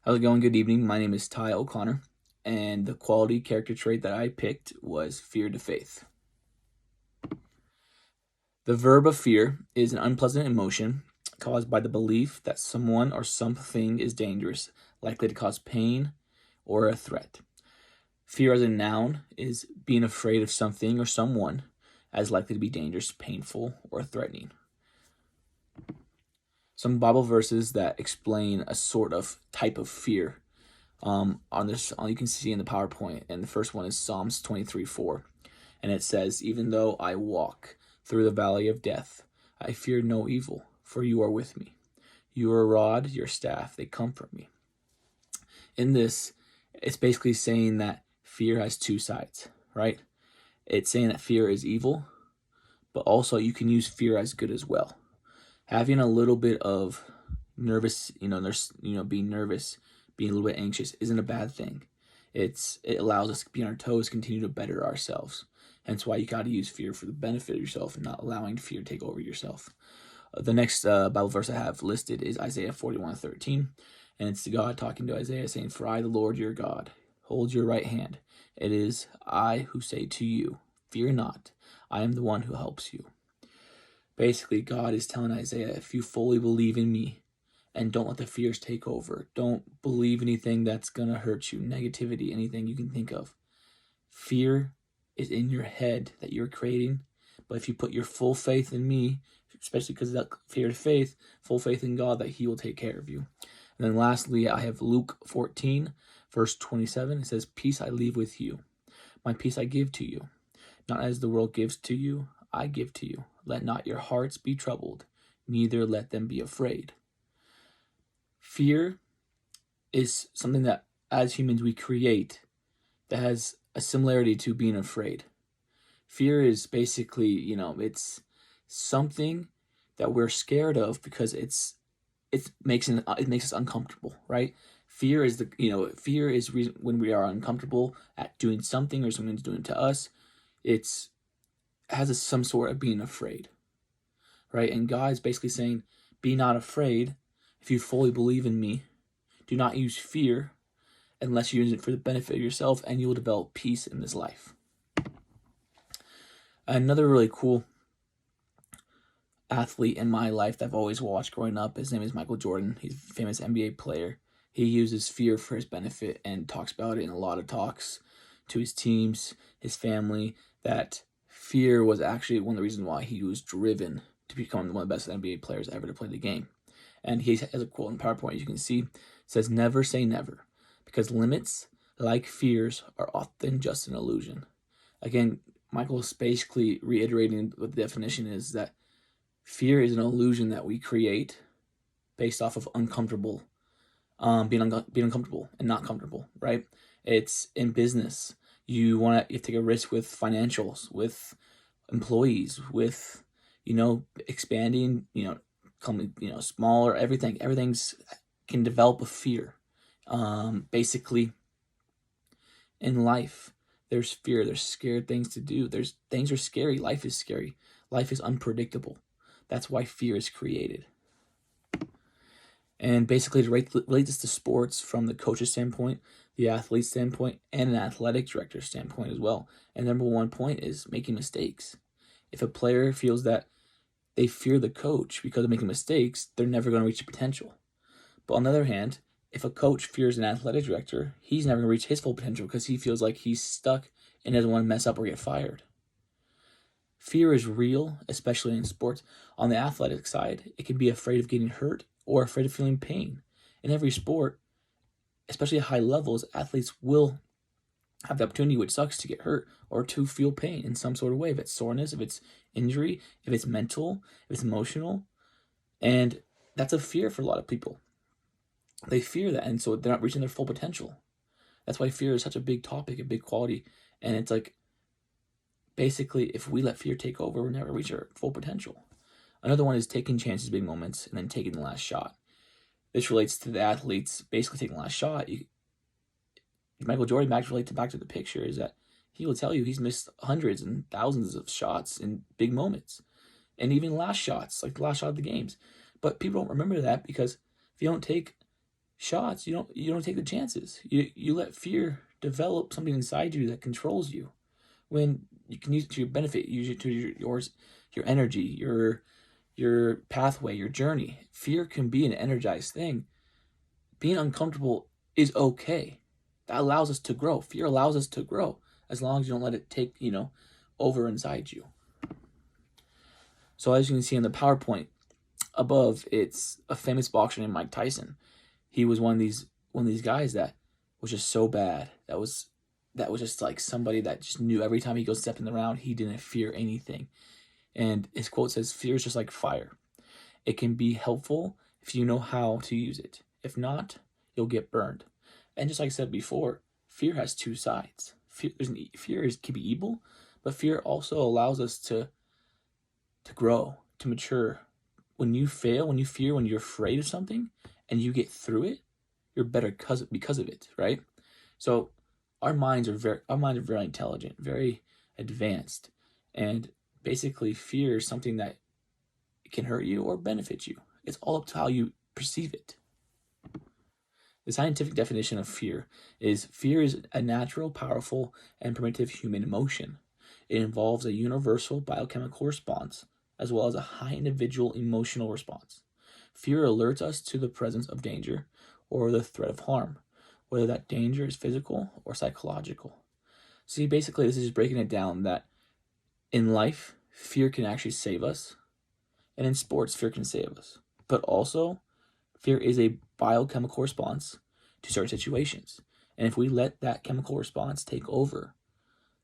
How's it going? Good evening. My name is Ty O'Connor, and the quality character trait that I picked was fear to faith. The verb of fear is an unpleasant emotion caused by the belief that someone or something is dangerous, likely to cause pain or a threat. Fear as a noun is being afraid of something or someone as likely to be dangerous, painful, or threatening. Some Bible verses that explain a sort of type of fear on this, you can see in the PowerPoint, and the first one is Psalms 23:4, and it says, "Even though I walk through the valley of death, I fear no evil, for you are with me. Your rod, your staff, they comfort me." In this, it's basically saying that fear has two sides, right? It's saying that fear is evil, but also you can use fear as good as well. Having a little bit of nervous, being nervous, being a little bit anxious isn't a bad thing. It allows us to be on our toes, continue to better ourselves. Hence why you got to use fear for the benefit of yourself and not allowing fear to take over yourself. The next Bible verse I have listed is Isaiah 41:13, and it's God talking to Isaiah saying, "For I, the Lord your God, hold your right hand. It is I who say to you, fear not. I am the one who helps you." Basically, God is telling Isaiah, if you fully believe in me and don't let the fears take over, don't believe anything that's going to hurt you, negativity, anything you can think of. Fear is in your head that you're creating, but if you put your full faith in me, especially because of that fear to faith, full faith in God, that he will take care of you. And then lastly, I have Luke 14, verse 27. It says, "Peace I leave with you. My peace I give to you. Not as the world gives to you, I give to you. Let not your hearts be troubled, neither let them be afraid." Fear is something that, as humans, we create that has a similarity to being afraid. Fear is basically, it's something that we're scared of because it makes us uncomfortable, right? Fear is when we are uncomfortable at doing something or someone's doing it to us. It's has some sort of being afraid, right? And God is basically saying, be not afraid if you fully believe in me. Do not use fear unless you use it for the benefit of yourself, and you will develop peace in this life. Another really cool athlete in my life that I've always watched growing up, his name is Michael Jordan. He's a famous NBA player. He uses fear for his benefit and talks about it in a lot of talks to his teams, his family, that fear was actually one of the reasons why he was driven to become one of the best NBA players ever to play the game. And he has a quote in PowerPoint, as you can see, it says, "Never say never, because limits, like fears, are often just an illusion." Again, Michael's basically reiterating what the definition is, that fear is an illusion that we create based off of uncomfortable, being uncomfortable and not comfortable, right? It's in business. You have to take a risk with financials, with employees, with expanding, coming, smaller. Everything's can develop a fear. Basically, in life, there's fear. There's scared things to do. There's things are scary. Life is scary. Life is unpredictable. That's why fear is created. And basically, to relate this to sports from the coach's standpoint, the athlete's standpoint, and an athletic director's standpoint as well. And number one point is making mistakes. If a player feels that they fear the coach because of making mistakes, they're never going to reach their potential. But on the other hand, if a coach fears an athletic director, he's never going to reach his full potential because he feels like he's stuck and doesn't want to mess up or get fired. Fear is real, especially in sports. On the athletic side, it can be afraid of getting hurt or afraid of feeling pain. In every sport, especially at high levels, athletes will have the opportunity, which sucks, to get hurt or to feel pain in some sort of way. If it's soreness, if it's injury, if it's mental, if it's emotional. And that's a fear for a lot of people. They fear that, and so they're not reaching their full potential. That's why fear is such a big topic, a big quality. And it's like, basically, if we let fear take over, we'll never reach our full potential. Another one is taking chances, big moments, and then taking the last shot. This relates to the athletes basically taking the last shot. Michael Jordan back to the picture is that he will tell you he's missed hundreds and thousands of shots in big moments, and even last shots, like the last shot of the games. But people don't remember that because if you don't take shots, you don't take the chances. You let fear develop something inside you that controls you. When you can use it to your benefit, use it to your energy, your pathway, your journey. Fear can be an energized thing. Being uncomfortable is okay. That allows us to grow. Fear allows us to grow as long as you don't let it take, over inside you. So as you can see in the PowerPoint above, it's a famous boxer named Mike Tyson. He was one of these guys that was just so bad. That was just like somebody that just knew every time he goes stepping around, he didn't fear anything. And his quote says, "Fear is just like fire. It can be helpful if you know how to use it. If not, you'll get burned." And just like I said before, fear has two sides. Fear can be evil, but fear also allows us to grow, to mature. When you fail, when you fear, when you're afraid of something, and you get through it, you're better because of it, right? So our minds are very intelligent, very advanced, and basically fear is something that can hurt you or benefit you. It's all up to how you perceive it. The scientific definition of fear is a natural, powerful, and primitive human emotion. It involves a universal biochemical response as well as a high individual emotional response. Fear alerts us to the presence of danger or the threat of harm, whether that danger is physical or psychological. See, basically, this is just breaking it down that in life, fear can actually save us, and in sports, fear can save us. But also, fear is a biochemical response to certain situations. And if we let that chemical response take over,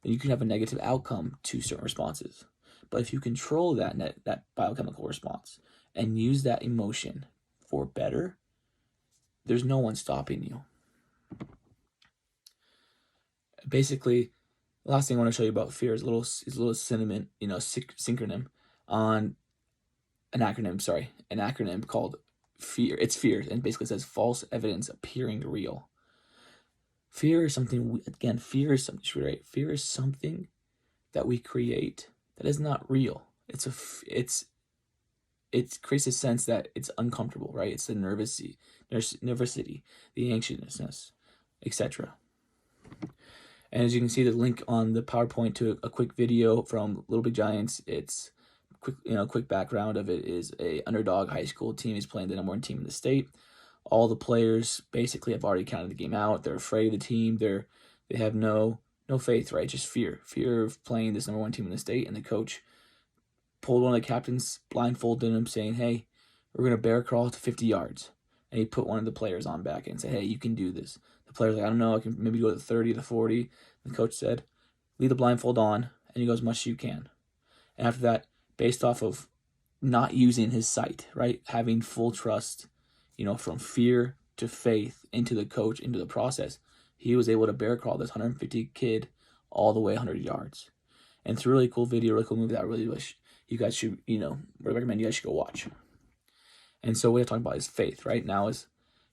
then you can have a negative outcome to certain responses. But if you control that biochemical response and use that emotion for better, there's no one stopping you. Basically, the last thing I want to show you about fear is a little synonym, syncronym on an acronym called fear. It's fear, and basically says false evidence appearing real. Fear is something. Fear is something. Right? Fear is something that we create that is not real. It creates a sense that it's uncomfortable, right? It's the nervousity, the anxiousness, etc. And as you can see, the link on the PowerPoint to a quick video from Little Big Giants. It's quick background of it is a underdog high school team is playing the number one team in the state. All the players basically have already counted the game out. They're afraid of the team. They have no faith, right? Just fear of playing this number one team in the state. And the coach pulled one of the captains, blindfolded him, saying, "Hey, we're gonna bear crawl to 50 yards." And he put one of the players on back and said, "Hey, you can do this." The player's like, "I don't know, I can maybe go to the 30, the 40." The coach said, "Leave the blindfold on and you go as much as you can." And after that, based off of not using his sight, right? Having full trust, from fear to faith into the coach, into the process, he was able to bear crawl this 150 kid all the way 100 yards. And it's a really cool video, really cool movie that I really wish you guys should, recommend you guys should go watch. And so what we're talking about is faith, right? Now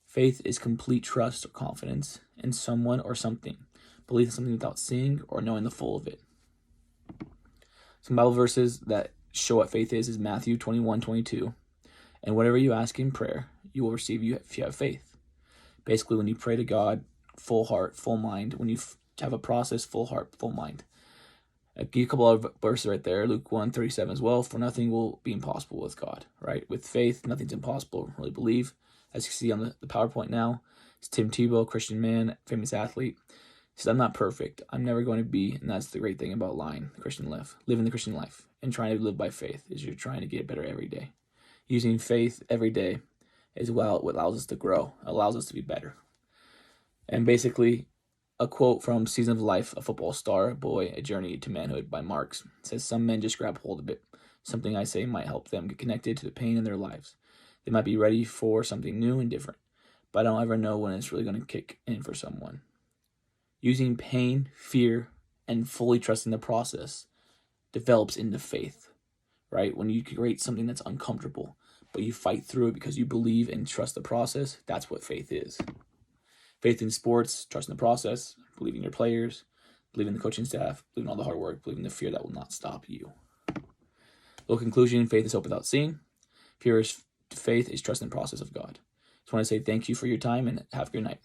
faith is complete trust or confidence in someone or something. Belief in something without seeing or knowing the full of it. Some Bible verses that show what faith is Matthew 21:22. "And whatever you ask in prayer, you will receive if you have faith." Basically, when you pray to God, full heart, full mind. When you have a process, full heart, full mind. I'll give you a couple of verses right there. Luke 1:37 as well. "For nothing will be impossible with God," right? With faith, nothing's impossible. Really believe. As you see on the PowerPoint now, it's Tim Tebow, Christian man, famous athlete. He says, "I'm not perfect. I'm never going to be," and that's the great thing about living the Christian life, and trying to live by faith is you're trying to get better every day. Using faith every day is what allows us to grow, allows us to be better. And basically, a quote from Season of Life, A Football Star, A Boy, A Journey to Manhood by Marx says, "Some men just grab hold of it. Something I say might help them get connected to the pain in their lives. They might be ready for something new and different, but I don't ever know when it's really going to kick in for someone." Using pain, fear, and fully trusting the process develops into faith, right? When you create something that's uncomfortable, but you fight through it because you believe and trust the process, that's what faith is. Faith in sports, trusting the process, believing your players, believing the coaching staff, believing all the hard work, believing the fear that will not stop you. Little conclusion, faith is hope without seeing. Faith is trust in the process of God. Just want to say thank you for your time and have a good night.